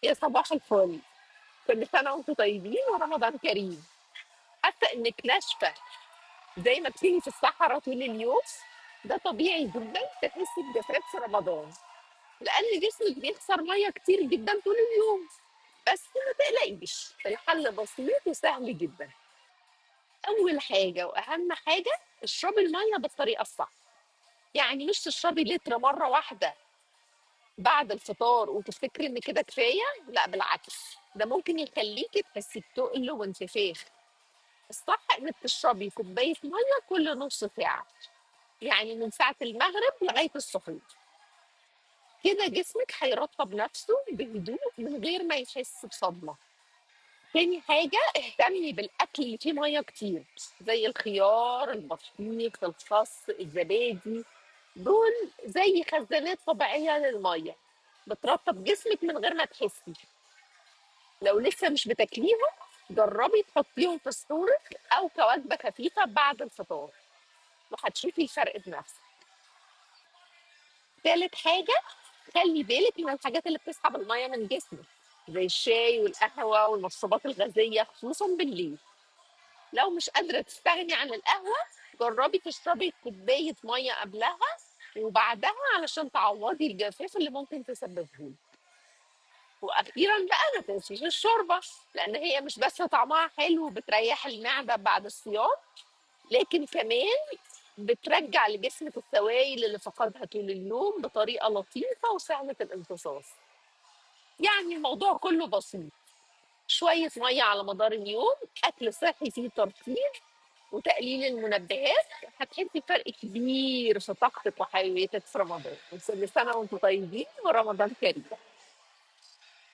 يا صباح الفل. كل سنة وانتم طيبين ورمضان كريم. حاسة انك ناشفة زي ما بتيجي في الصحراء طول اليوم. ده طبيعي جدا تحسي بجفاف في رمضان، لأن جسمك بيخسر مية كتير جدا طول اليوم. بس ما تقلقيش، الحل بسيط وسهل جدا. أول حاجة وأهم حاجة، اشربي المية بالطريقة الصح. يعني مش تشربي لتر مرة واحدة بعد الفطار وتفتكري ان كده كفاية. لا بالعكس، ده ممكن يخليكي تحسي بتقل وانتفاخ. الصح انك تشربي كوبايه ميه كل نص ساعه، يعني من ساعه المغرب لغايه السحور. كده جسمك هيرطب نفسه بهدوء من غير ما يحس بصدمه. تاني حاجه، اهتمي بالاكل اللي فيه ميه كتير، زي الخيار، البطيخ، الخس، الزبادي. دول زي خزانات طبيعيه للميه، بترطب جسمك من غير ما تحسي. لو لسه مش بتاكليهم، جربي تحطيهم في سحورك او كوجبه خفيفه بعد الفطار، وهتشوفي الفرق بنفسك. تالت حاجة، خلي بالك من الحاجات اللي بتسحب المية من جسمك، زي الشاي والقهوة والمشروبات الغازية خصوصا بالليل. لو مش قادرة تستغني عن القهوة، جربي تشربي كوباية مية قبلها وبعدها علشان تعوضي الجفاف اللي ممكن تسببه لك. واخيرا بقى، ما تنسيش الشوربه، لان هي مش بس طعمها حلو وبتريح المعده بعد الصيام، لكن كمان بترجع لجسمك السوائل اللي فقدها طول اليوم بطريقة لطيفة وسهلة الامتصاص. يعني الموضوع كله بسيط: شوية مية على مدار اليوم، أكل صحي فيه ترطيب، وتقليل المنبهات. هتحسي بفرق كبير في طاقتك وحيويتك في رمضان. وكل سنة وانتم طيبين ورمضان كريم.